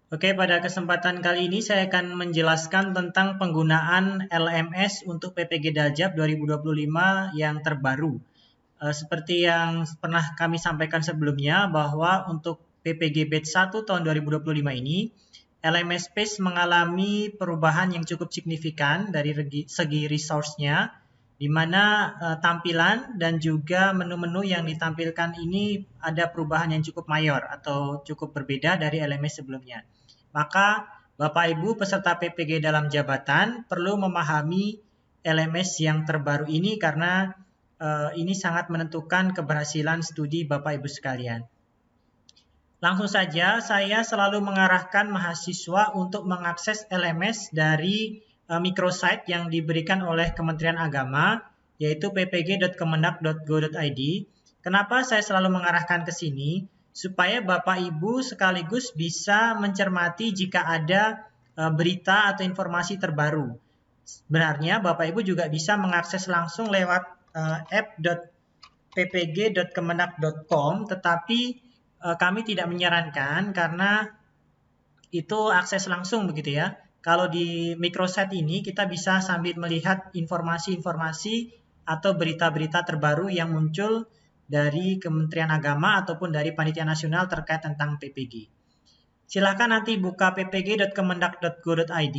Oke, pada kesempatan kali ini saya akan menjelaskan tentang penggunaan LMS untuk PPG Daljab 2025 yang terbaru. Seperti yang pernah kami sampaikan sebelumnya bahwa untuk PPG Batch 1 tahun 2025 ini, LMS Space mengalami perubahan yang cukup signifikan dari segi resource-nya, di mana tampilan dan juga menu-menu yang ditampilkan ini ada perubahan yang cukup mayor atau cukup berbeda dari LMS sebelumnya. Maka Bapak Ibu peserta PPG dalam jabatan perlu memahami LMS yang terbaru ini karena ini sangat menentukan keberhasilan studi Bapak Ibu sekalian. Langsung saja, saya selalu mengarahkan mahasiswa untuk mengakses LMS dari microsite yang diberikan oleh Kementerian Agama, yaitu ppg.kemendak.go.id. Kenapa saya selalu mengarahkan ke sini? Supaya Bapak Ibu sekaligus bisa mencermati jika ada berita atau informasi terbaru. Sebenarnya Bapak Ibu juga bisa mengakses langsung lewat app.ppg.kemendak.com, tetapi kami tidak menyarankan karena itu akses langsung begitu ya. Kalau di microsite ini kita bisa sambil melihat informasi-informasi atau berita-berita terbaru yang muncul dari Kementerian Agama ataupun dari Panitia Nasional terkait tentang PPG. Silahkan nanti buka ppg.kemendak.go.id,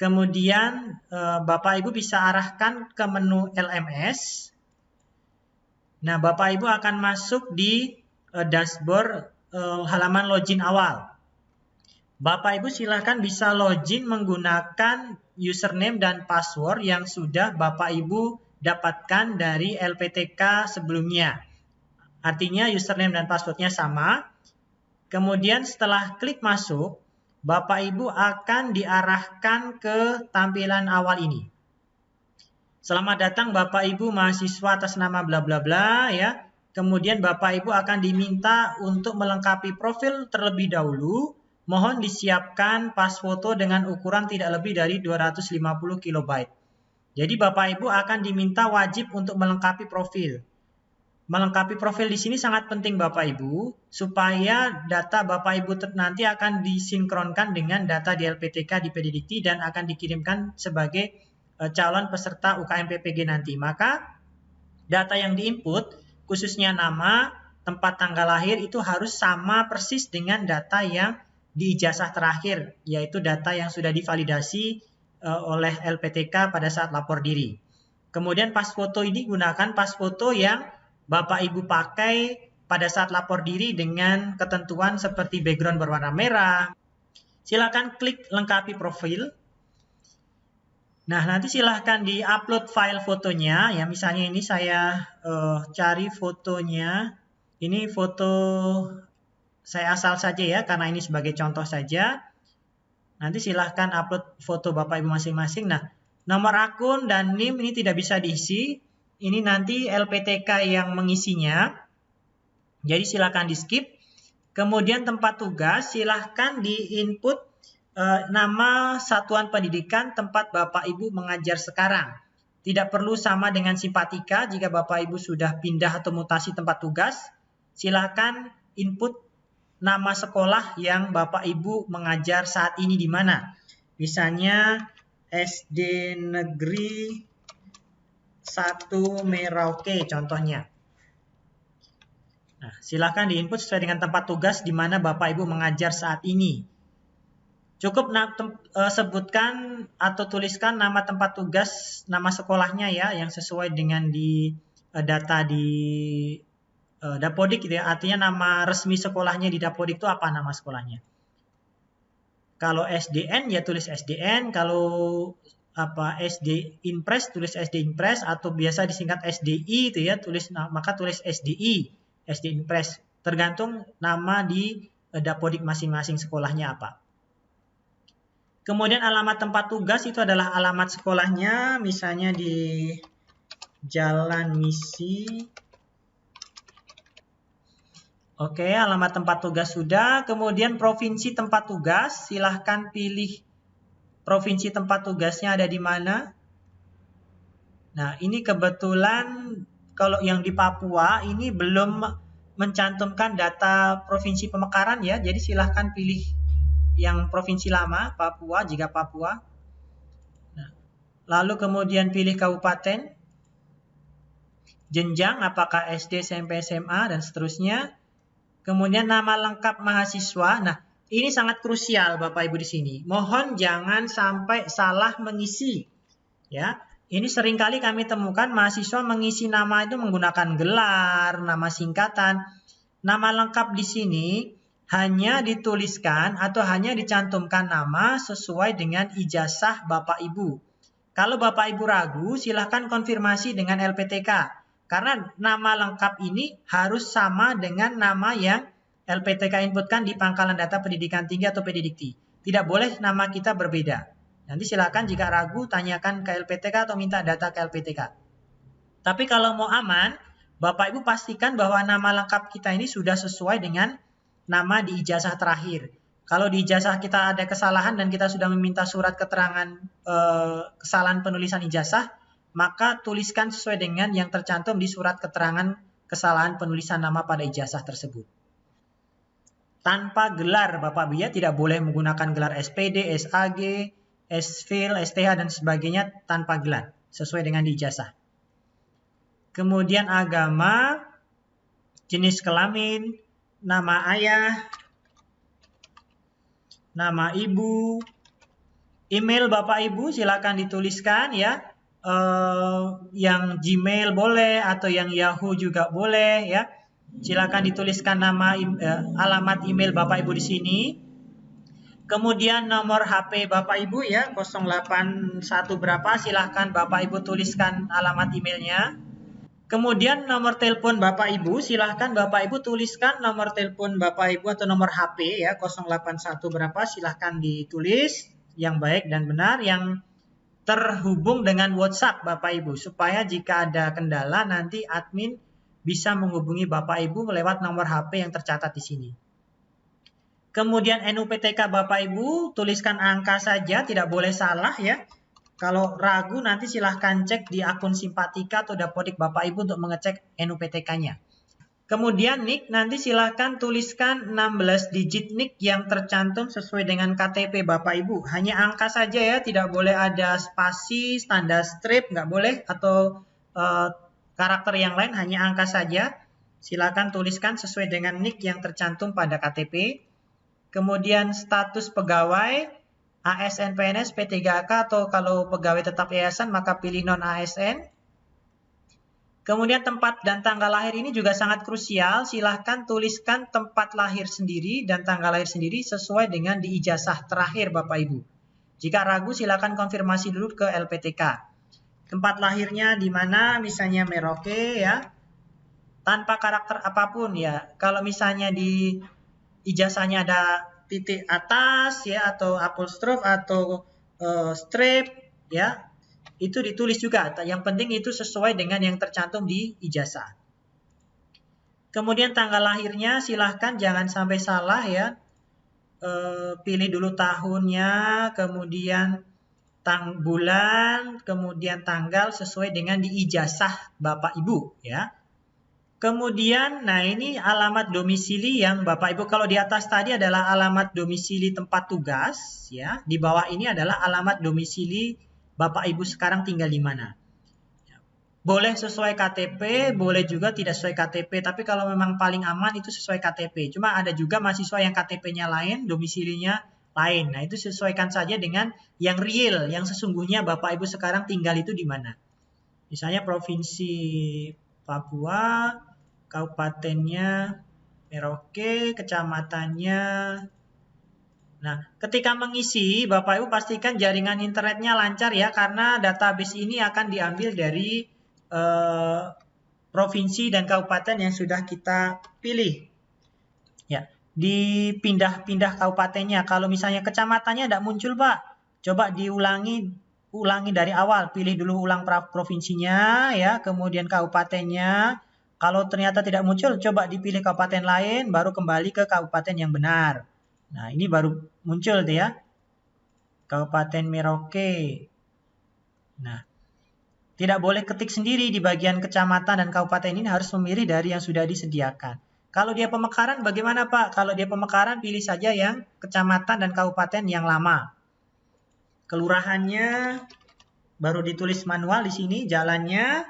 kemudian Bapak Ibu bisa arahkan ke menu LMS. Nah, Bapak Ibu akan masuk di dashboard halaman login awal. Bapak Ibu silahkan bisa login menggunakan username dan password yang sudah Bapak Ibu dapatkan dari LPTK sebelumnya. Artinya username dan passwordnya sama. Kemudian setelah klik masuk, Bapak Ibu akan diarahkan ke tampilan awal ini. Selamat datang Bapak Ibu mahasiswa atas nama bla bla bla ya. Kemudian Bapak Ibu akan diminta untuk melengkapi profil terlebih dahulu. Mohon disiapkan pas foto dengan ukuran tidak lebih dari 250 KB. Jadi Bapak Ibu akan diminta wajib untuk melengkapi profil. Melengkapi profil di sini sangat penting Bapak Ibu, supaya data Bapak Ibu nanti akan disinkronkan dengan data di LPTK di PDDikti dan akan dikirimkan sebagai calon peserta UKM PPG nanti. Maka data yang diinput, khususnya nama, tempat tanggal lahir itu harus sama persis dengan data yang di ijazah terakhir, yaitu data yang sudah divalidasi oleh LPTK pada saat lapor diri. Kemudian pas foto ini gunakan pas foto yang Bapak Ibu pakai pada saat lapor diri dengan ketentuan seperti background berwarna merah. Silakan klik lengkapi profil. Nah, nanti silahkan di-upload file fotonya. Ya, misalnya ini saya cari fotonya. Ini foto saya asal saja ya, karena ini sebagai contoh saja. Nanti silahkan upload foto Bapak Ibu masing-masing. Nah, nomor akun dan NIM ini tidak bisa diisi. Ini nanti LPTK yang mengisinya. Jadi silahkan di-skip. Kemudian tempat tugas, silahkan di-input nama satuan pendidikan tempat Bapak Ibu mengajar sekarang. Tidak perlu sama dengan simpatika jika Bapak Ibu sudah pindah atau mutasi tempat tugas. Silahkan input nama sekolah yang Bapak Ibu mengajar saat ini di mana. Misalnya SD Negeri 1 Merauke contohnya. Nah, silakan diinput sesuai dengan tempat tugas di mana Bapak Ibu mengajar saat ini. Cukup sebutkan atau tuliskan nama tempat tugas, nama sekolahnya ya, yang sesuai dengan di data di Dapodik gitu ya. Artinya nama resmi sekolahnya di Dapodik itu apa nama sekolahnya. Kalau SDN ya tulis SDN, kalau SD Impres tulis SD Impres, atau biasa disingkat SDI itu ya, maka tulis SDI, SD Impres, tergantung nama di Dapodik masing-masing sekolahnya apa. Kemudian alamat tempat tugas itu adalah alamat sekolahnya, misalnya di Jalan Misi. Oke, alamat tempat tugas sudah. Kemudian provinsi tempat tugas, silahkan pilih provinsi tempat tugasnya ada di mana. Nah, ini kebetulan kalau yang di Papua ini belum mencantumkan data provinsi pemekaran ya, jadi silahkan pilih yang provinsi lama, Papua, jika Papua. Nah, lalu kemudian pilih kabupaten, jenjang apakah SD, SMP, SMA, dan seterusnya. Kemudian nama lengkap mahasiswa. Nah, ini sangat krusial Bapak Ibu di sini. Mohon jangan sampai salah mengisi. Ya, ini seringkali kami temukan mahasiswa mengisi nama itu menggunakan gelar, nama singkatan. Nama lengkap di sini hanya dituliskan atau hanya dicantumkan nama sesuai dengan ijazah Bapak Ibu. Kalau Bapak Ibu ragu, silahkan konfirmasi dengan LPTK. Karena nama lengkap ini harus sama dengan nama yang LPTK inputkan di Pangkalan Data Pendidikan Tinggi atau Pendidikti. Tidak boleh nama kita berbeda. Nanti silakan jika ragu tanyakan ke LPTK atau minta data ke LPTK. Tapi kalau mau aman, Bapak Ibu pastikan bahwa nama lengkap kita ini sudah sesuai dengan nama di ijazah terakhir. Kalau di ijazah kita ada kesalahan dan kita sudah meminta surat keterangan kesalahan penulisan ijazah, maka tuliskan sesuai dengan yang tercantum di surat keterangan kesalahan penulisan nama pada ijazah tersebut. Tanpa gelar Bapak Ibu ya, tidak boleh menggunakan gelar SPD, SAG, SFil, STH dan sebagainya tanpa gelar, sesuai dengan di ijazah. Kemudian agama, jenis kelamin, nama ayah, nama ibu, email Bapak Ibu silakan dituliskan ya. Yang Gmail boleh atau yang Yahoo juga boleh ya. Silakan dituliskan nama alamat email Bapak Ibu di sini. Kemudian nomor HP Bapak Ibu ya 081 berapa, silahkan Bapak Ibu tuliskan alamat emailnya. Kemudian nomor telepon Bapak Ibu, silahkan Bapak Ibu tuliskan nomor telepon Bapak Ibu atau nomor HP ya 081 berapa, silahkan ditulis yang baik dan benar, yang terhubung dengan WhatsApp Bapak Ibu, supaya jika ada kendala nanti admin bisa menghubungi Bapak Ibu lewat nomor HP yang tercatat di sini. Kemudian NUPTK Bapak Ibu, tuliskan angka saja, tidak boleh salah ya. Kalau ragu nanti silahkan cek di akun Simpatika atau Dapodik Bapak Ibu untuk mengecek NUPTK-nya. Kemudian NIK nanti silahkan tuliskan 16 digit NIK yang tercantum sesuai dengan KTP Bapak Ibu. Hanya angka saja ya, tidak boleh ada spasi, tanda strip, nggak boleh, atau karakter yang lain, hanya angka saja. Silahkan tuliskan sesuai dengan NIK yang tercantum pada KTP. Kemudian status pegawai, ASN, PNS, P3K, atau kalau pegawai tetap yayasan maka pilih non-ASN. Kemudian tempat dan tanggal lahir ini juga sangat krusial. Silahkan tuliskan tempat lahir sendiri dan tanggal lahir sendiri sesuai dengan di ijazah terakhir Bapak Ibu. Jika ragu silahkan konfirmasi dulu ke LPTK. Tempat lahirnya di mana, misalnya Merauke ya. Tanpa karakter apapun ya. Kalau misalnya di ijazahnya ada titik atas ya, atau apostrof atau strip ya, itu ditulis juga. Yang penting itu sesuai dengan yang tercantum di ijazah. Kemudian tanggal lahirnya silahkan jangan sampai salah ya. Pilih dulu tahunnya, kemudian bulan, kemudian tanggal sesuai dengan di ijazah Bapak Ibu ya. Kemudian, nah ini alamat domisili yang Bapak Ibu, kalau di atas tadi adalah alamat domisili tempat tugas ya. Di bawah ini adalah alamat domisili Bapak Ibu sekarang tinggal di mana. Boleh sesuai KTP, boleh juga tidak sesuai KTP, tapi kalau memang paling aman itu sesuai KTP. Cuma ada juga mahasiswa yang KTP-nya lain, domisilinya lain. Nah, itu sesuaikan saja dengan yang real, yang sesungguhnya Bapak Ibu sekarang tinggal itu di mana. Misalnya Provinsi Papua, kabupatennya Merauke, kecamatannya. Nah, ketika mengisi, Bapak Ibu pastikan jaringan internetnya lancar ya, karena database ini akan diambil dari provinsi dan kabupaten yang sudah kita pilih. Ya, dipindah-pindah kabupatennya. Kalau misalnya kecamatannya tidak muncul, Pak, coba ulangi dari awal. Pilih dulu ulang provinsinya ya, kemudian kabupatennya. Kalau ternyata tidak muncul, coba dipilih kabupaten lain, baru kembali ke kabupaten yang benar. Nah, ini baru muncul tuh ya. Kabupaten Merauke. Nah, tidak boleh ketik sendiri di bagian kecamatan dan kabupaten, ini harus memilih dari yang sudah disediakan. Kalau dia pemekaran bagaimana Pak? Kalau dia pemekaran pilih saja yang kecamatan dan kabupaten yang lama. Kelurahannya baru ditulis manual di sini, jalannya.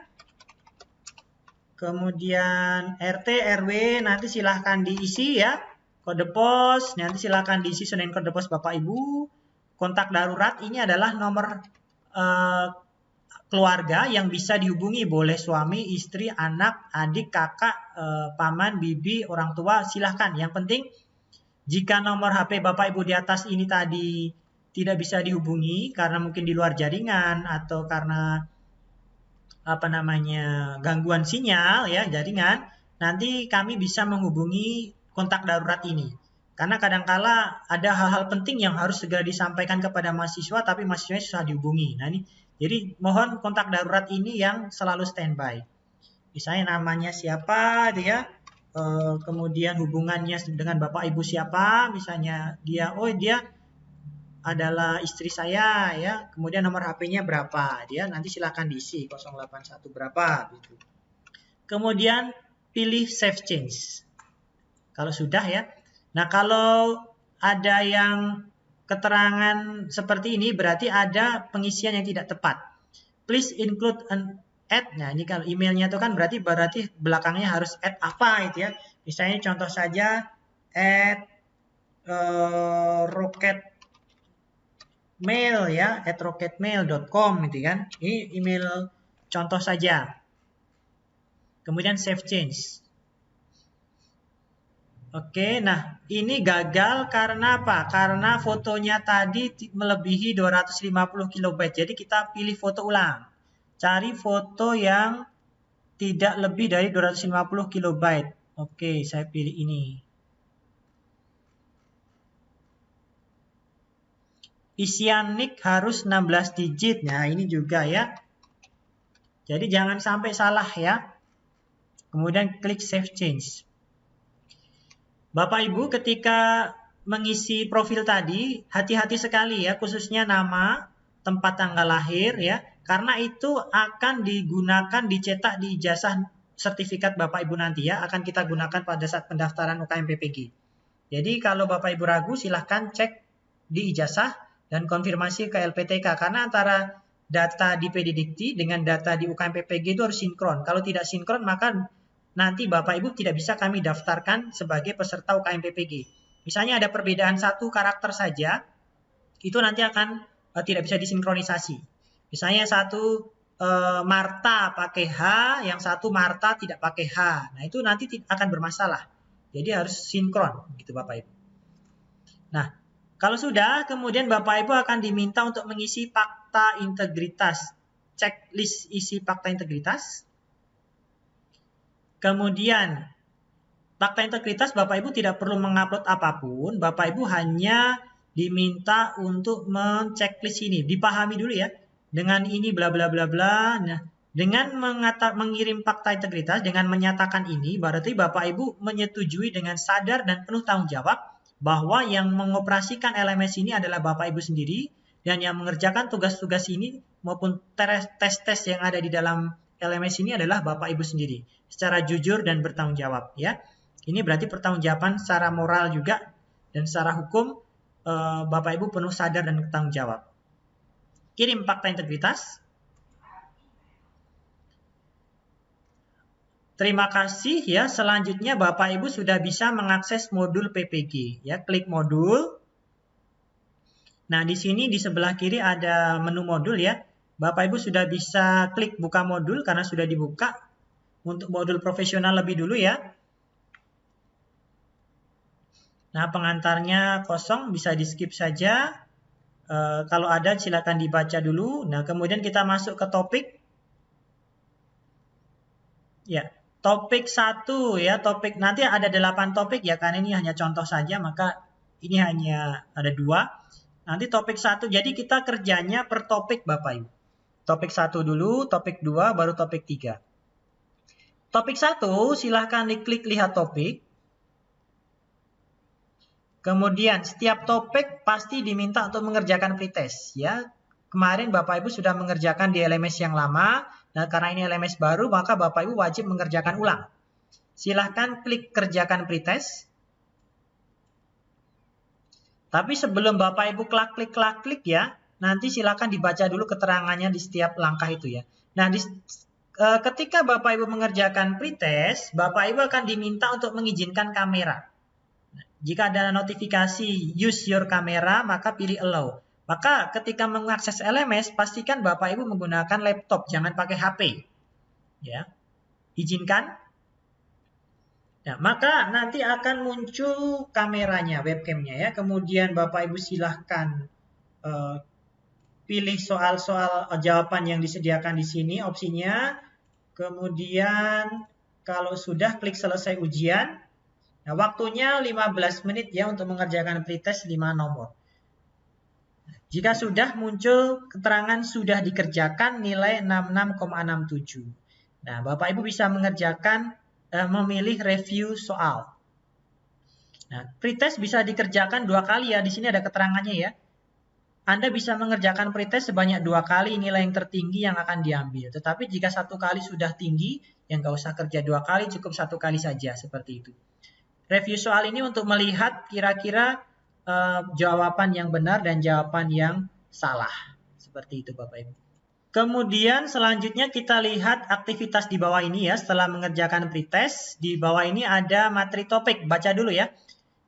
Kemudian RT, RW nanti silahkan diisi ya. Kode pos nanti silahkan diisi sesuai dengan kode pos Bapak Ibu. Kontak darurat ini adalah nomor keluarga yang bisa dihubungi, boleh suami, istri, anak, adik, kakak, paman, bibi, orang tua, silahkan. Yang penting jika nomor HP Bapak Ibu di atas ini tadi tidak bisa dihubungi karena mungkin di luar jaringan atau karena gangguan sinyal ya jaringan, nanti kami bisa menghubungi kontak darurat ini. Karena kadangkala ada hal-hal penting yang harus segera disampaikan kepada mahasiswa tapi mahasiswanya susah dihubungi. Nah ini jadi mohon kontak darurat ini yang selalu standby. Misalnya namanya siapa, dia, kemudian hubungannya dengan Bapak Ibu siapa, misalnya dia adalah istri saya ya, kemudian nomor HP-nya berapa, dia nanti silakan diisi 081 berapa gitu. Kemudian pilih save change. Kalau sudah ya. Nah kalau ada yang keterangan seperti ini berarti ada pengisian yang tidak tepat. Please include an add. Nah, ini kalau emailnya itu kan berarti belakangnya harus add apa itu ya. Misalnya contoh saja add rocketmail ya, @rocketmail.com gitu kan. Ini email contoh saja. Kemudian save change. Oke, nah ini gagal karena apa? Karena fotonya tadi melebihi 250 KB. Jadi kita pilih foto ulang. Cari foto yang tidak lebih dari 250 KB. Oke, saya pilih ini. Isian nick harus 16 digit. Nah, ini juga ya. Jadi jangan sampai salah ya. Kemudian klik save change. Bapak Ibu ketika mengisi profil tadi, hati-hati sekali ya, khususnya nama, tempat tanggal lahir ya, karena itu akan digunakan dicetak di ijazah sertifikat Bapak Ibu nanti ya, akan kita gunakan pada saat pendaftaran UKM PPG. Jadi kalau Bapak Ibu ragu silahkan cek di ijazah dan konfirmasi ke LPTK, karena antara data di PD Dikti dengan data di UKM PPG itu harus sinkron. Kalau tidak sinkron maka nanti Bapak Ibu tidak bisa kami daftarkan sebagai peserta UKM PPG. Misalnya ada perbedaan satu karakter saja, itu nanti akan tidak bisa disinkronisasi. Misalnya satu Marta pakai H, yang satu Marta tidak pakai H. Nah itu nanti akan bermasalah. Jadi harus sinkron gitu Bapak Ibu. Nah kalau sudah, kemudian Bapak Ibu akan diminta untuk mengisi fakta integritas. Checklist isi fakta integritas. Kemudian, fakta integritas Bapak Ibu tidak perlu mengupload apapun. Bapak Ibu hanya diminta untuk men-checklist ini. Dipahami dulu ya. Dengan ini bla bla bla bla. Nah, dengan mengirim fakta integritas, dengan menyatakan ini, berarti Bapak Ibu menyetujui dengan sadar dan penuh tanggung jawab bahwa yang mengoperasikan LMS ini adalah Bapak Ibu sendiri. Dan yang mengerjakan tugas-tugas ini maupun tes-tes yang ada di dalam LMS ini adalah Bapak Ibu sendiri. Secara jujur dan bertanggung jawab ya. Ini berarti pertanggungjawaban secara moral juga dan secara hukum Bapak Ibu penuh sadar dan bertanggung jawab. Kirim fakta integritas. Terima kasih ya. Selanjutnya Bapak Ibu sudah bisa mengakses modul PPG ya. Klik modul. Nah, di sini di sebelah kiri ada menu modul ya. Bapak Ibu sudah bisa klik buka modul karena sudah dibuka. Untuk modul profesional lebih dulu ya. Nah, pengantarnya kosong, bisa di skip saja. Kalau ada silakan dibaca dulu. Nah, kemudian kita masuk ke topik. Ya, topik 1 ya, topik nanti ada 8 topik ya, karena ini hanya contoh saja, maka ini hanya ada 2. Nanti topik 1, jadi kita kerjanya per topik Bapak Ibu. Topik 1 dulu, topik 2, baru topik 3. Topik 1, silahkan diklik lihat topik. Kemudian setiap topik pasti diminta untuk mengerjakan pretest ya. Kemarin Bapak Ibu sudah mengerjakan di LMS yang lama. Nah, karena ini LMS baru, maka Bapak Ibu wajib mengerjakan ulang. Silahkan klik kerjakan pretest. Tapi sebelum Bapak Ibu klik ya, nanti silahkan dibaca dulu keterangannya di setiap langkah itu ya. Nah, ketika Bapak Ibu mengerjakan pretest, Bapak Ibu akan diminta untuk mengizinkan kamera. Jika ada notifikasi use your camera, maka pilih allow. Maka ketika mengakses LMS, pastikan Bapak Ibu menggunakan laptop, jangan pakai HP. Ya. Izinkan. Nah, maka nanti akan muncul kameranya, webcamnya ya. Kemudian Bapak Ibu silahkan pilih soal-soal jawaban yang disediakan di sini opsinya. Kemudian kalau sudah klik selesai ujian. Nah, waktunya 15 menit ya untuk mengerjakan pretest 5 nomor. Jika sudah muncul keterangan sudah dikerjakan nilai 66,67. Nah, Bapak Ibu bisa mengerjakan memilih review soal. Nah, pretest bisa dikerjakan 2 kali ya. Di sini ada keterangannya ya. Anda bisa mengerjakan pretest sebanyak 2 kali nilai yang tertinggi yang akan diambil. Tetapi jika 1 kali sudah tinggi, yang nggak usah kerja 2 kali, cukup 1 kali saja seperti itu. Review soal ini untuk melihat kira-kira jawaban yang benar dan jawaban yang salah. Seperti itu Bapak Ibu. Kemudian selanjutnya kita lihat aktivitas di bawah ini ya. Setelah mengerjakan pretest, di bawah ini ada materi topik. Baca dulu ya.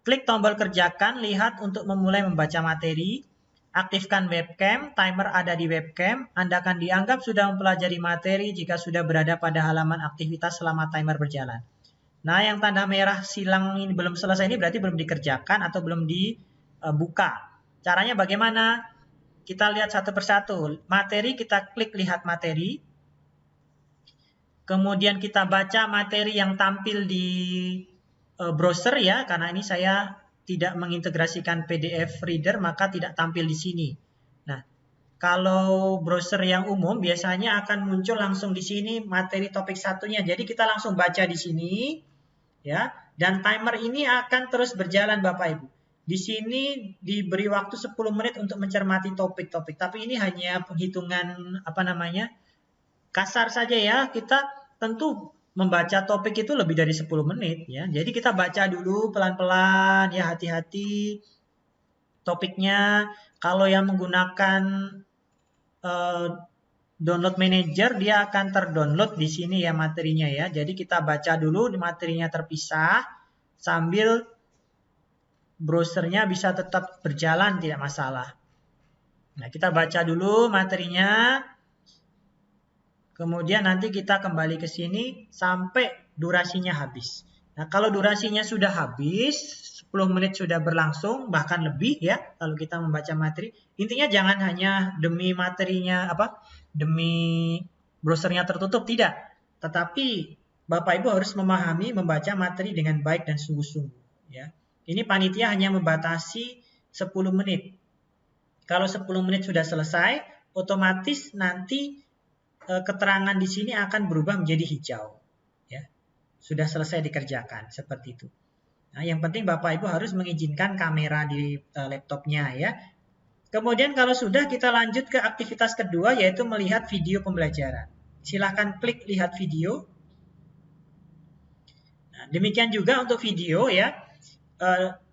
Klik tombol kerjakan, lihat untuk memulai membaca materi. Aktifkan webcam, timer ada di webcam. Anda akan dianggap sudah mempelajari materi jika sudah berada pada halaman aktivitas selama timer berjalan. Nah, yang tanda merah silang ini belum selesai ini berarti belum dikerjakan atau belum dibuka. Caranya bagaimana? Kita lihat satu persatu. Materi kita klik lihat materi. Kemudian kita baca materi yang tampil di browser ya, karena ini saya tidak mengintegrasikan PDF reader maka tidak tampil di sini. Nah, kalau browser yang umum biasanya akan muncul langsung di sini materi topik satunya. Jadi kita langsung baca di sini ya, dan timer ini akan terus berjalan Bapak Ibu. Di sini diberi waktu 10 menit untuk mencermati topik-topik. Tapi ini hanya penghitungan kasar saja ya. Kita tentu membaca topik itu lebih dari 10 menit ya. Jadi kita baca dulu pelan-pelan ya, hati-hati topiknya. Kalau yang menggunakan download manager, dia akan terdownload di sini ya materinya ya. Jadi kita baca dulu di materinya terpisah sambil browsernya bisa tetap berjalan, tidak masalah. Nah, kita baca dulu materinya. Kemudian nanti kita kembali ke sini sampai durasinya habis. Nah, kalau durasinya sudah habis, 10 menit sudah berlangsung, bahkan lebih ya, kalau kita membaca materi. Intinya jangan hanya demi materinya, demi browsernya tertutup, tidak. Tetapi Bapak Ibu harus memahami membaca materi dengan baik dan sungguh-sungguh. Ya. Ini panitia hanya membatasi 10 menit. Kalau 10 menit sudah selesai, otomatis nanti keterangan di sini akan berubah menjadi hijau. Ya. Sudah selesai dikerjakan, seperti itu. Nah, yang penting Bapak Ibu harus mengizinkan kamera di laptopnya ya. Kemudian kalau sudah, kita lanjut ke aktivitas kedua, yaitu melihat video pembelajaran. Silahkan klik lihat video. Nah, demikian juga untuk video ya.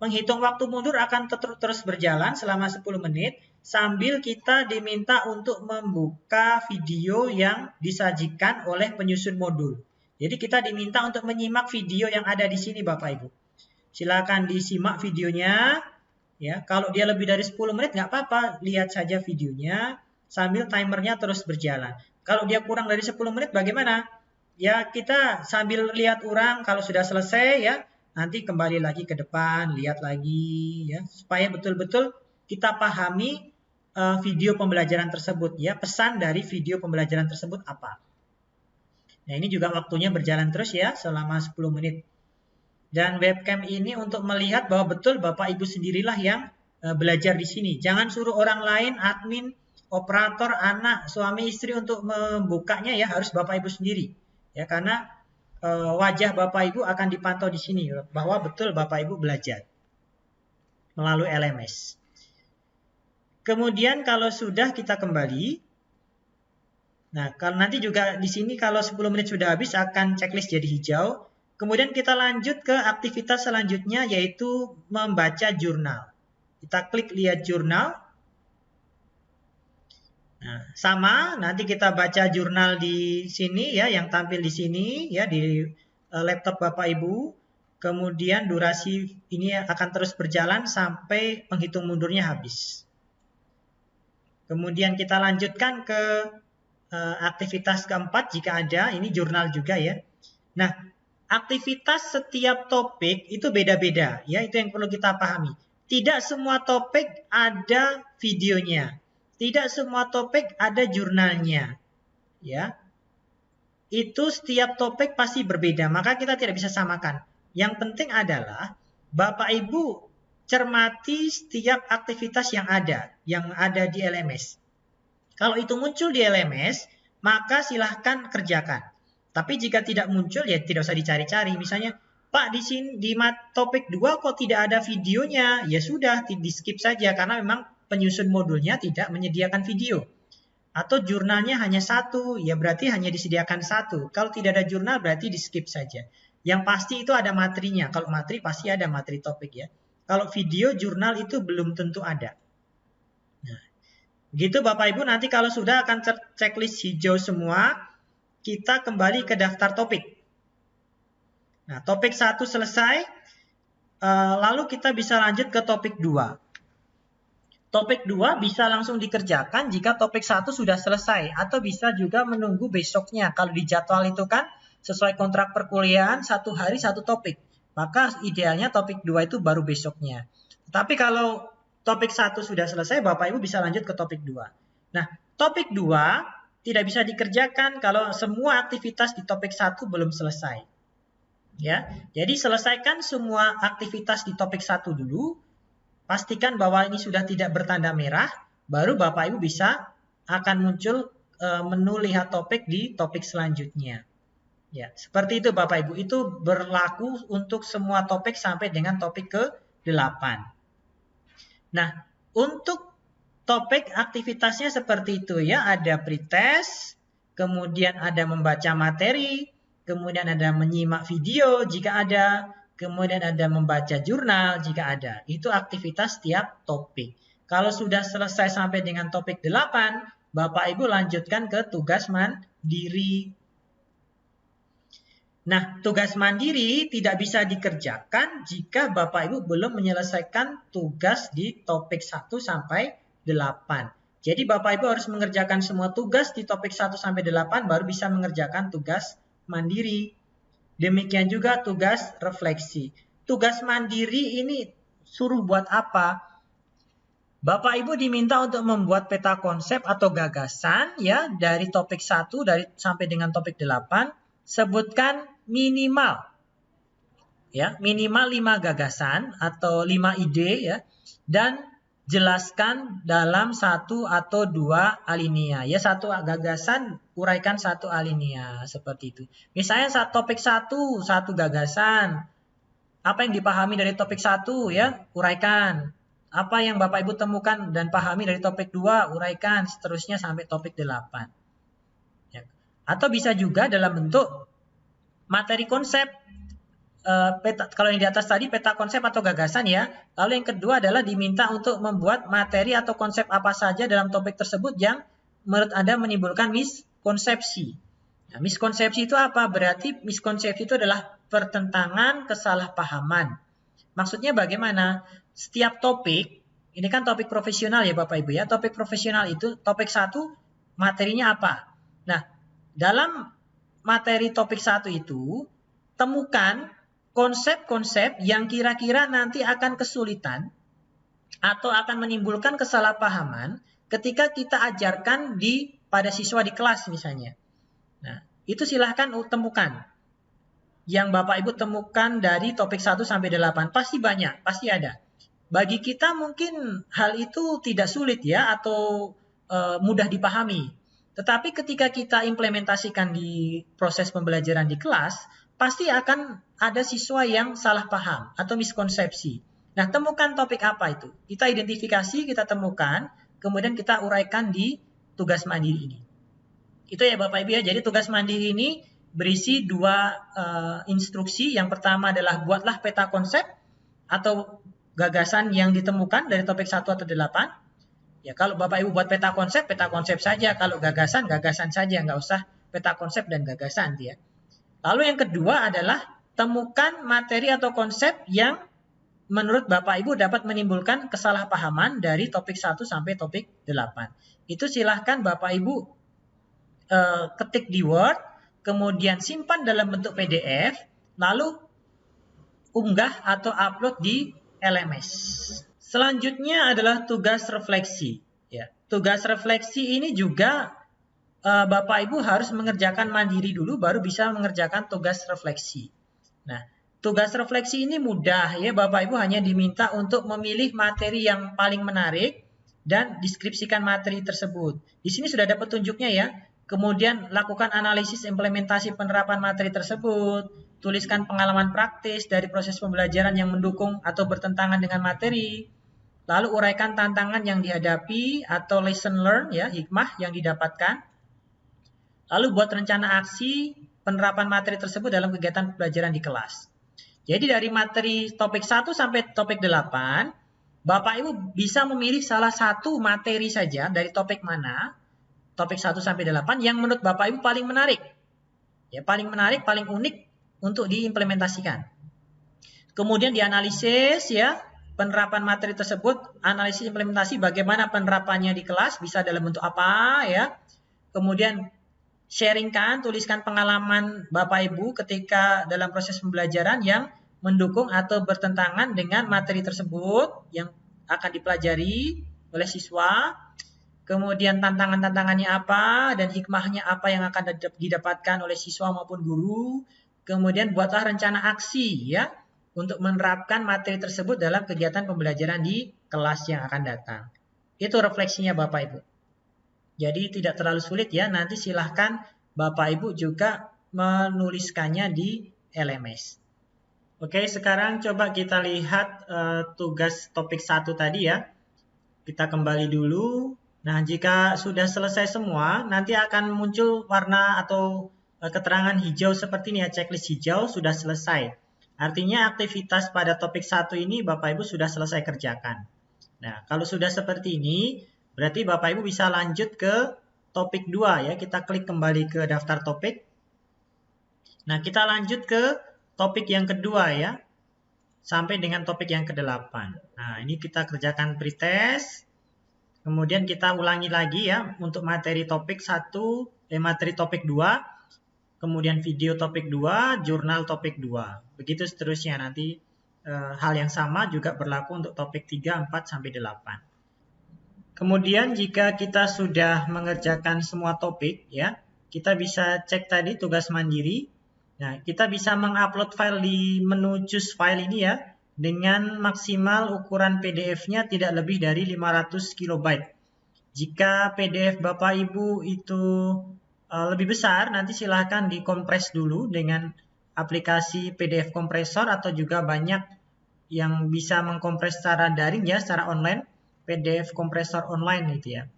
Menghitung waktu mundur akan terus berjalan selama 10 menit sambil kita diminta untuk membuka video yang disajikan oleh penyusun modul. Jadi kita diminta untuk menyimak video yang ada di sini Bapak Ibu. Silakan disimak videonya. Ya, kalau dia lebih dari 10 menit nggak apa-apa, lihat saja videonya sambil timernya terus berjalan. Kalau dia kurang dari 10 menit bagaimana? Ya, kita sambil lihat ulang, kalau sudah selesai ya, nanti kembali lagi ke depan, lihat lagi ya, supaya betul-betul kita pahami video pembelajaran tersebut ya, pesan dari video pembelajaran tersebut apa. Nah, ini juga waktunya berjalan terus ya selama 10 menit. Dan webcam ini untuk melihat bahwa betul Bapak Ibu sendirilah yang belajar di sini. Jangan suruh orang lain, admin, operator, anak, suami, istri untuk membukanya ya, harus Bapak Ibu sendiri. Ya, karena wajah Bapak Ibu akan dipantau di sini bahwa betul Bapak Ibu belajar melalui LMS. Kemudian kalau sudah, kita kembali. Nah, kalau nanti juga di sini kalau 10 menit sudah habis akan checklist jadi hijau. Kemudian kita lanjut ke aktivitas selanjutnya yaitu membaca jurnal. Kita klik lihat jurnal. Nah, sama, nanti kita baca jurnal di sini ya, yang tampil di sini ya di laptop Bapak Ibu. Kemudian durasi ini akan terus berjalan sampai penghitung mundurnya habis. Kemudian kita lanjutkan ke aktivitas keempat jika ada, ini jurnal juga ya. Nah, aktivitas setiap topik itu beda-beda ya, itu yang perlu kita pahami. Tidak semua topik ada videonya. Tidak semua topik ada jurnalnya. Ya. Itu setiap topik pasti berbeda, maka kita tidak bisa samakan. Yang penting adalah Bapak Ibu cermati setiap aktivitas yang ada di LMS. Kalau itu muncul di LMS, maka silahkan kerjakan. Tapi jika tidak muncul, ya tidak usah dicari-cari. Misalnya, Pak, di sini di topik 2 kok tidak ada videonya? Ya sudah, di skip saja karena memang penyusun modulnya tidak menyediakan video. Atau jurnalnya hanya satu, ya berarti hanya disediakan satu. Kalau tidak ada jurnal, berarti di skip saja. Yang pasti itu ada materinya. Kalau materi, pasti ada materi topik ya. Kalau video, jurnal itu belum tentu ada. Nah, gitu Bapak Ibu, nanti kalau sudah akan checklist hijau semua, kita kembali ke daftar topik. Nah, topik 1 selesai, lalu kita bisa lanjut ke topik 2. Topik 2 bisa langsung dikerjakan jika topik 1 sudah selesai, atau bisa juga menunggu besoknya. Kalau di jadwal itu kan sesuai kontrak perkuliahan 1 hari 1 topik, maka idealnya topik 2 itu baru besoknya. Tapi kalau topik 1 sudah selesai, Bapak Ibu bisa lanjut ke topik 2. Nah, topik 2 tidak bisa dikerjakan kalau semua aktivitas di topik 1 belum selesai. Ya, jadi selesaikan semua aktivitas di topik 1 dulu. Pastikan bahwa ini sudah tidak bertanda merah, baru Bapak Ibu bisa akan muncul menu lihat topik di topik selanjutnya. Ya, seperti itu Bapak Ibu. Itu berlaku untuk semua topik sampai dengan topik ke-8. Nah, untuk topik aktivitasnya seperti itu ya, ada pretest, kemudian ada membaca materi, kemudian ada menyimak video jika ada, kemudian ada membaca jurnal jika ada. Itu aktivitas tiap topik. Kalau sudah selesai sampai dengan topik 8, Bapak Ibu lanjutkan ke tugas mandiri. Nah, tugas mandiri tidak bisa dikerjakan jika Bapak Ibu belum menyelesaikan tugas di topik 1 sampai 8. Jadi Bapak Ibu harus mengerjakan semua tugas di topik 1 sampai 8 baru bisa mengerjakan tugas mandiri. Demikian juga tugas refleksi. Tugas mandiri ini suruh buat apa? Bapak Ibu diminta untuk membuat peta konsep atau gagasan ya dari topik 1 sampai dengan topik 8. Sebutkan minimal 5 gagasan atau 5 ide ya, dan jelaskan dalam 1 atau 2 alinea ya. 1 gagasan uraikan 1 alinea seperti itu. Misalnya topik 1 gagasan, apa yang dipahami dari topik 1 ya, uraikan. Apa yang Bapak Ibu temukan dan pahami dari topik 2, uraikan, seterusnya sampai topik 8. Ya. Atau bisa juga dalam bentuk materi konsep. Kalau yang di atas tadi peta konsep atau gagasan ya. Lalu yang kedua adalah diminta untuk membuat materi atau konsep apa saja dalam topik tersebut yang menurut Anda menimbulkan miskonsepsi. Nah, miskonsepsi itu apa? Berarti miskonsepsi itu adalah pertentangan, kesalahpahaman. Maksudnya bagaimana? Setiap topik, ini kan topik profesional ya Bapak Ibu ya. Topik profesional itu, topik 1 materinya apa? Nah, dalam materi topik 1 itu, temukan konsep-konsep yang kira-kira nanti akan kesulitan atau akan menimbulkan kesalahpahaman ketika kita ajarkan pada siswa di kelas misalnya. Nah, itu silahkan temukan. Yang Bapak Ibu temukan dari topik 1 sampai 8. Pasti banyak, pasti ada. Bagi kita mungkin hal itu tidak sulit ya, atau mudah dipahami. Tetapi ketika kita implementasikan di proses pembelajaran di kelas, pasti akan ada siswa yang salah paham atau miskonsepsi. Nah, temukan topik apa itu. Kita identifikasi, kita temukan, kemudian kita uraikan di tugas mandiri ini. Itu ya Bapak Ibu ya. Jadi tugas mandiri ini berisi dua instruksi. Yang pertama adalah buatlah peta konsep atau gagasan yang ditemukan dari topik 1 atau 8. Ya, kalau Bapak Ibu buat peta konsep saja. Kalau gagasan, gagasan saja. Nggak usah peta konsep dan gagasan. Ya. Lalu yang kedua adalah temukan materi atau konsep yang menurut Bapak Ibu dapat menimbulkan kesalahpahaman dari topik 1 sampai topik 8. Itu silahkan Bapak Ibu ketik di Word, kemudian simpan dalam bentuk PDF, lalu unggah atau upload di LMS. Selanjutnya adalah tugas refleksi. Ya, tugas refleksi ini juga Bapak Ibu harus mengerjakan mandiri dulu, baru bisa mengerjakan tugas refleksi. Nah, tugas refleksi ini mudah ya, Bapak Ibu hanya diminta untuk memilih materi yang paling menarik dan deskripsikan materi tersebut. Di sini sudah ada petunjuknya ya. Kemudian lakukan analisis implementasi penerapan materi tersebut, tuliskan pengalaman praktis dari proses pembelajaran yang mendukung atau bertentangan dengan materi, lalu uraikan tantangan yang dihadapi atau lesson learn ya, hikmah yang didapatkan, lalu buat rencana aksi penerapan materi tersebut dalam kegiatan pembelajaran di kelas. Jadi dari materi topik 1 sampai topik 8, Bapak Ibu bisa memilih salah satu materi saja dari topik mana, topik 1 sampai 8 yang menurut Bapak Ibu paling menarik. Ya, paling menarik, paling unik untuk diimplementasikan. Kemudian dianalisis ya, penerapan materi tersebut, analisis implementasi bagaimana penerapannya di kelas, bisa dalam bentuk apa ya. Kemudian sharingkan, tuliskan pengalaman Bapak Ibu ketika dalam proses pembelajaran yang mendukung atau bertentangan dengan materi tersebut yang akan dipelajari oleh siswa. Kemudian tantangan-tantangannya apa dan hikmahnya apa yang akan didapatkan oleh siswa maupun guru. Kemudian buatlah rencana aksi ya untuk menerapkan materi tersebut dalam kegiatan pembelajaran di kelas yang akan datang. Itu refleksinya Bapak Ibu. Jadi tidak terlalu sulit ya, nanti silahkan Bapak Ibu juga menuliskannya di LMS. Oke, sekarang coba kita lihat tugas topik 1 tadi ya. Kita kembali dulu. Nah, jika sudah selesai semua, nanti akan muncul warna atau keterangan hijau seperti ini ya, checklist hijau sudah selesai. Artinya aktivitas pada topik 1 ini Bapak Ibu sudah selesai kerjakan. Nah, kalau sudah seperti ini, berarti Bapak Ibu bisa lanjut ke topik 2 ya. Kita klik kembali ke daftar topik. Nah, kita lanjut ke topik yang kedua ya. Sampai dengan topik yang ke-8. Nah, ini kita kerjakan pretest. Kemudian kita ulangi lagi ya untuk materi topik 1, materi topik 2, kemudian video topik 2, jurnal topik 2. Begitu seterusnya, nanti hal yang sama juga berlaku untuk topik 3, 4, sampai 8. Kemudian jika kita sudah mengerjakan semua topik ya, kita bisa cek tadi tugas mandiri. Nah, kita bisa mengupload file di menu choose file ini ya, dengan maksimal ukuran PDF-nya tidak lebih dari 500 KB. Jika PDF Bapak Ibu itu lebih besar, nanti silahkan dikompres dulu dengan aplikasi PDF kompresor atau juga banyak yang bisa mengkompres secara daring ya, secara online, PDF kompresor online gitu ya.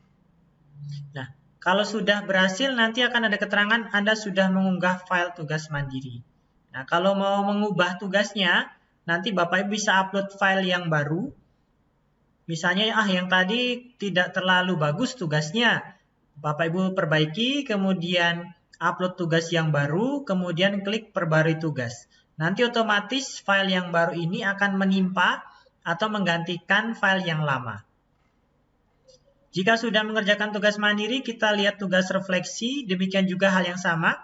Nah, kalau sudah berhasil nanti akan ada keterangan Anda sudah mengunggah file tugas mandiri. Nah, kalau mau mengubah tugasnya, nanti Bapak Ibu bisa upload file yang baru. Misalnya yang tadi tidak terlalu bagus tugasnya. Bapak Ibu perbaiki, kemudian upload tugas yang baru, kemudian klik perbarui tugas. Nanti otomatis file yang baru ini akan menimpa atau menggantikan file yang lama. Jika sudah mengerjakan tugas mandiri, kita lihat tugas refleksi. Demikian juga hal yang sama.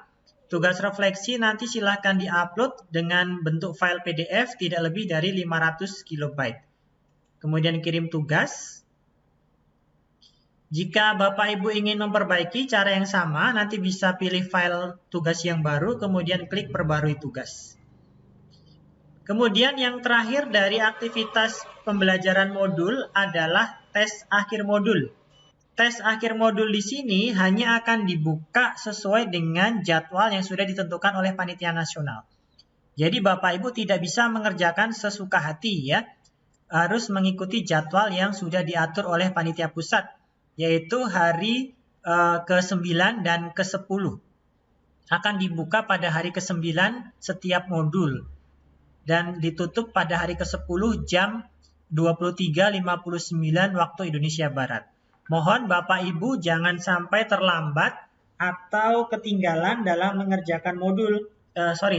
Tugas refleksi nanti silahkan diupload dengan bentuk file PDF tidak lebih dari 500 KB. Kemudian kirim tugas. Jika Bapak Ibu ingin memperbaiki cara yang sama, nanti bisa pilih file tugas yang baru, kemudian klik perbarui tugas. Kemudian yang terakhir dari aktivitas pembelajaran modul adalah tes akhir modul. Tes akhir modul di sini hanya akan dibuka sesuai dengan jadwal yang sudah ditentukan oleh panitia nasional. Jadi Bapak Ibu tidak bisa mengerjakan sesuka hati ya. Harus mengikuti jadwal yang sudah diatur oleh panitia pusat, yaitu hari ke-9 dan ke-10. akan dibuka pada hari ke-9 setiap modul dan ditutup pada hari ke-10 jam 23.59 waktu Indonesia Barat. Mohon Bapak Ibu jangan sampai terlambat atau ketinggalan dalam mengerjakan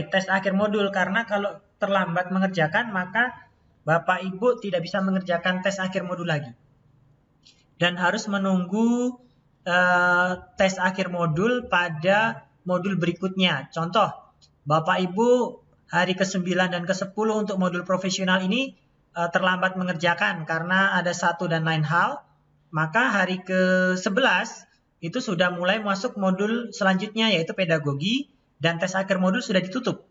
tes akhir modul, karena kalau terlambat mengerjakan maka Bapak Ibu tidak bisa mengerjakan tes akhir modul lagi dan harus menunggu tes akhir modul pada modul berikutnya. Contoh, Bapak Ibu hari ke-9 dan ke-10 untuk modul profesional ini terlambat mengerjakan karena ada satu dan lain hal, maka hari ke-11 itu sudah mulai masuk modul selanjutnya yaitu pedagogi dan tes akhir modul sudah ditutup.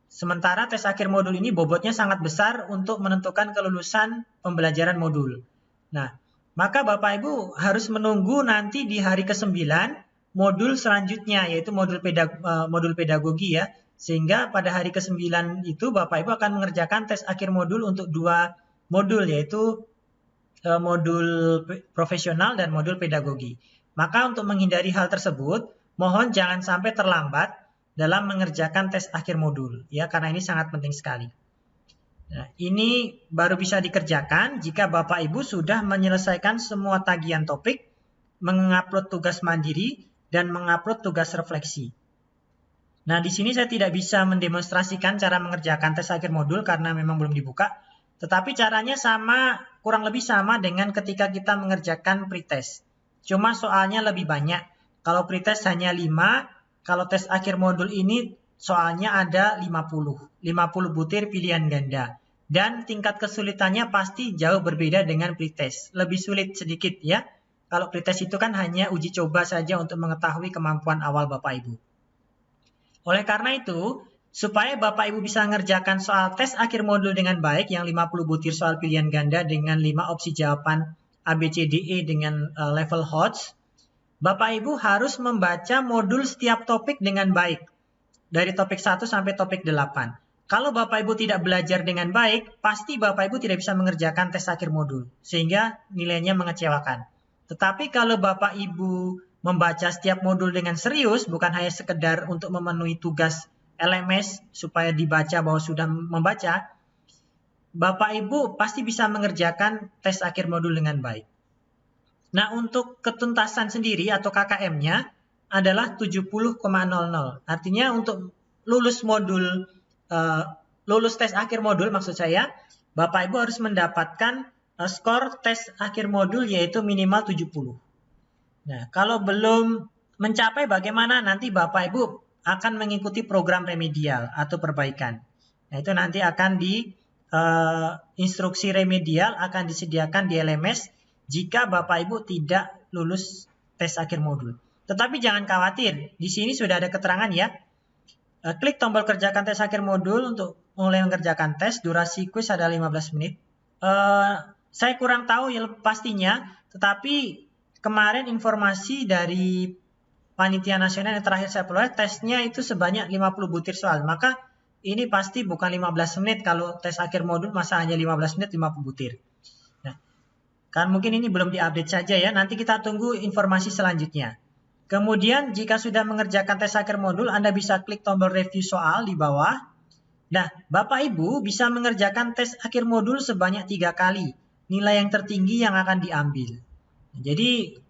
Sementara tes akhir modul ini bobotnya sangat besar untuk menentukan kelulusan pembelajaran modul. Nah, maka Bapak Ibu harus menunggu nanti di hari ke-9 modul selanjutnya yaitu modul pedagogi ya. Sehingga pada hari ke-9 itu Bapak Ibu akan mengerjakan tes akhir modul untuk 2 modul yaitu modul profesional dan modul pedagogi. Maka untuk menghindari hal tersebut, mohon jangan sampai terlambat dalam mengerjakan tes akhir modul ya, karena ini sangat penting sekali. Nah, ini baru bisa dikerjakan jika Bapak Ibu sudah menyelesaikan semua tagihan topik, mengupload tugas mandiri dan mengupload tugas refleksi. Nah, di sini saya tidak bisa mendemonstrasikan cara mengerjakan tes akhir modul karena memang belum dibuka, tetapi caranya kurang lebih sama dengan ketika kita mengerjakan pretest. Cuma soalnya lebih banyak. Kalau pretest hanya 5, kalau tes akhir modul ini soalnya ada 50 butir pilihan ganda. Dan tingkat kesulitannya pasti jauh berbeda dengan pretest. Lebih sulit sedikit ya. Kalau pretest itu kan hanya uji coba saja untuk mengetahui kemampuan awal Bapak Ibu. Oleh karena itu, supaya Bapak Ibu bisa mengerjakan soal tes akhir modul dengan baik, yang 50 butir soal pilihan ganda dengan 5 opsi jawaban ABCDE dengan level HOTS, Bapak Ibu harus membaca modul setiap topik dengan baik. Dari topik 1 sampai topik 8. Kalau Bapak Ibu tidak belajar dengan baik, pasti Bapak Ibu tidak bisa mengerjakan tes akhir modul, sehingga nilainya mengecewakan. Tetapi kalau Bapak Ibu membaca setiap modul dengan serius, bukan hanya sekedar untuk memenuhi tugas LMS supaya dibaca bahwa sudah membaca, Bapak Ibu pasti bisa mengerjakan tes akhir modul dengan baik. Nah, untuk ketuntasan sendiri atau KKM-nya adalah 70,00. Artinya untuk lulus tes akhir modul maksud saya, Bapak Ibu harus mendapatkan skor tes akhir modul yaitu minimal 70. Nah, kalau belum mencapai bagaimana? Nanti Bapak Ibu akan mengikuti program remedial atau perbaikan. Nah, itu nanti akan instruksi remedial akan disediakan di LMS jika Bapak Ibu tidak lulus tes akhir modul. Tetapi jangan khawatir, di sini sudah ada keterangan ya. Klik tombol kerjakan tes akhir modul untuk mulai mengerjakan tes. Durasi kuis ada 15 menit. Saya kurang tahu ya pastinya, tetapi kemarin informasi dari Panitia Nasional yang terakhir saya peroleh, tesnya itu sebanyak 50 butir soal. Maka ini pasti bukan 15 menit, kalau tes akhir modul masa hanya 15 menit 50 butir. Nah, kan mungkin ini belum diupdate saja ya, nanti kita tunggu informasi selanjutnya. Kemudian jika sudah mengerjakan tes akhir modul, Anda bisa klik tombol review soal di bawah. Nah, Bapak Ibu bisa mengerjakan tes akhir modul sebanyak 3 kali. Nilai yang tertinggi yang akan diambil. Jadi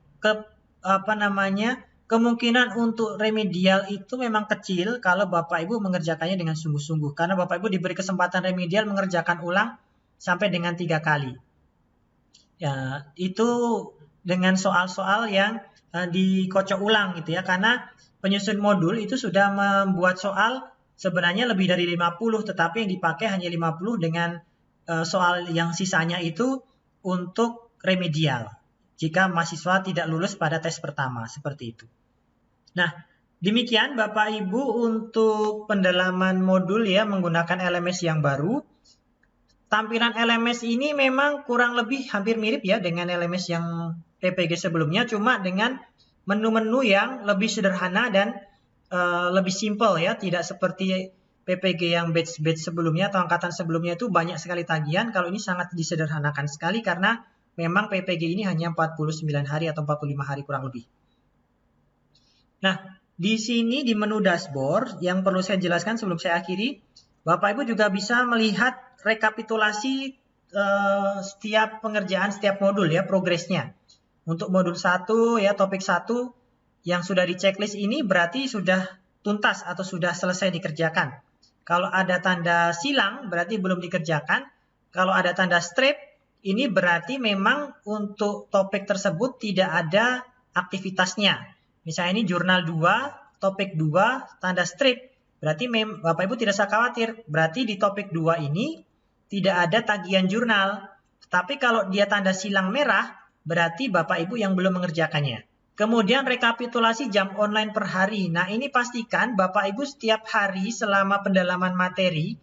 kemungkinan untuk remedial itu memang kecil kalau Bapak Ibu mengerjakannya dengan sungguh-sungguh. Karena Bapak Ibu diberi kesempatan remedial mengerjakan ulang sampai dengan 3 kali. Ya, itu dengan soal-soal yang dikocok ulang gitu ya. Karena penyusun modul itu sudah membuat soal sebenarnya lebih dari 50, tetapi yang dipakai hanya 50 dengan soal yang sisanya itu untuk remedial. Jika mahasiswa tidak lulus pada tes pertama, seperti itu. Nah, demikian Bapak Ibu untuk pendalaman modul ya menggunakan LMS yang baru. Tampilan LMS ini memang kurang lebih hampir mirip ya dengan LMS yang PPG sebelumnya, cuma dengan menu-menu yang lebih sederhana dan lebih simple ya, tidak seperti PPG yang batch sebelumnya atau angkatan sebelumnya itu banyak sekali tagihan. Kalau ini sangat disederhanakan sekali karena memang PPG ini hanya 49 hari atau 45 hari kurang lebih. Nah, Di sini di menu dashboard yang perlu saya jelaskan sebelum saya akhiri, Bapak Ibu juga bisa melihat rekapitulasi setiap pengerjaan setiap modul ya, progresnya. Untuk modul 1 ya, topik 1 yang sudah di checklist ini berarti sudah tuntas atau sudah selesai dikerjakan. Kalau ada tanda silang berarti belum dikerjakan. Kalau ada tanda strip ini berarti memang untuk topik tersebut tidak ada aktivitasnya. Misalnya ini jurnal 2, topik 2, tanda strip. Berarti Bapak Ibu tidak usah khawatir. Berarti di topik 2 ini tidak ada tagihan jurnal. Tapi kalau dia tanda silang merah, berarti Bapak Ibu yang belum mengerjakannya. Kemudian rekapitulasi jam online per hari. Nah, ini pastikan Bapak Ibu setiap hari selama pendalaman materi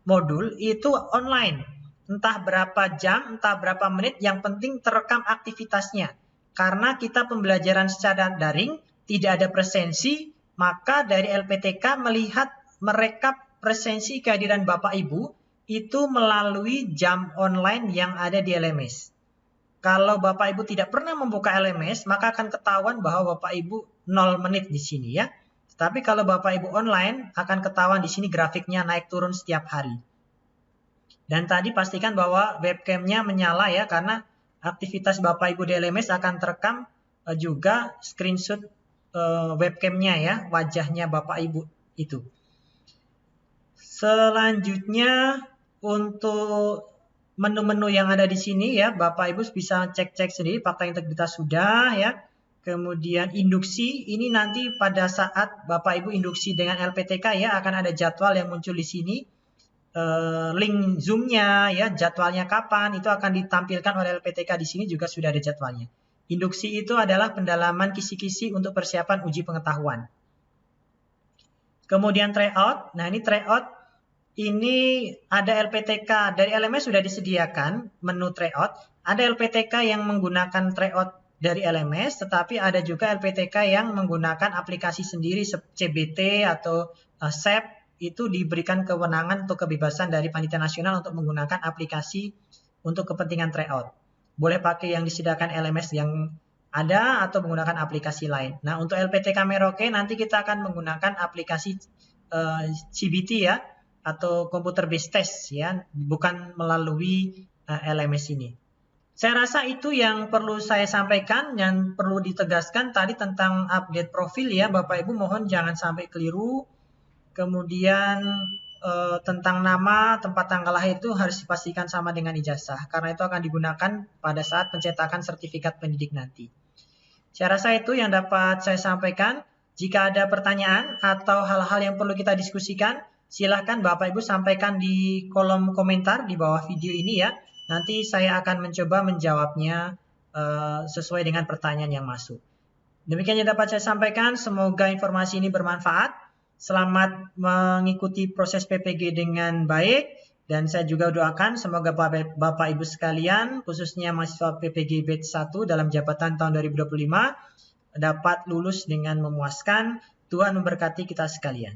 modul itu online. Entah berapa jam, entah berapa menit, yang penting terekam aktivitasnya. Karena kita pembelajaran secara daring, tidak ada presensi, maka dari LPTK melihat merekap presensi kehadiran Bapak Ibu itu melalui jam online yang ada di LMS. Kalau Bapak Ibu tidak pernah membuka LMS, maka akan ketahuan bahwa Bapak Ibu 0 menit di sini ya. Tapi kalau Bapak Ibu online, akan ketahuan di sini grafiknya naik turun setiap hari. Dan tadi pastikan bahwa webcam-nya menyala ya, karena aktivitas Bapak Ibu di LMS akan terekam juga screenshot webcam-nya ya, wajahnya Bapak Ibu itu. Selanjutnya untuk menu-menu yang ada di sini ya, Bapak Ibu bisa cek-cek sendiri, fakta integritas sudah ya. Kemudian induksi, ini nanti pada saat Bapak Ibu induksi dengan LPTK ya, akan ada jadwal yang muncul di sini. Link Zoom-nya ya, jadwalnya kapan, itu akan ditampilkan oleh LPTK di sini juga sudah ada jadwalnya. Induksi itu adalah pendalaman kisi-kisi untuk persiapan uji pengetahuan. Kemudian tryout, nah ini tryout, ini ada LPTK, dari LMS sudah disediakan menu tryout, ada LPTK yang menggunakan tryout dari LMS, tetapi ada juga LPTK yang menggunakan aplikasi sendiri, CBT atau SEP, itu diberikan kewenangan atau kebebasan dari Panitia Nasional untuk menggunakan aplikasi untuk kepentingan tryout. Boleh pakai yang disediakan LMS yang ada atau menggunakan aplikasi lain. Nah, untuk LPTK Merauke nanti kita akan menggunakan aplikasi CBT ya, atau computer based test ya, bukan melalui LMS ini. Saya rasa itu yang perlu saya sampaikan, yang perlu ditegaskan tadi tentang update profil ya, Bapak Ibu mohon jangan sampai keliru. Kemudian tentang nama, tempat tanggal lahir itu harus dipastikan sama dengan ijazah, karena itu akan digunakan pada saat pencetakan sertifikat pendidik nanti. Saya rasa itu yang dapat saya sampaikan. Jika ada pertanyaan atau hal-hal yang perlu kita diskusikan, silahkan Bapak Ibu sampaikan di kolom komentar di bawah video ini ya. Nanti saya akan mencoba menjawabnya sesuai dengan pertanyaan yang masuk. Demikian yang dapat saya sampaikan, semoga informasi ini bermanfaat. Selamat mengikuti proses PPG dengan baik, dan saya juga doakan semoga Bapak Ibu sekalian, khususnya mahasiswa PPG Batch 1 dalam jabatan tahun 2025, dapat lulus dengan memuaskan. Tuhan memberkati kita sekalian.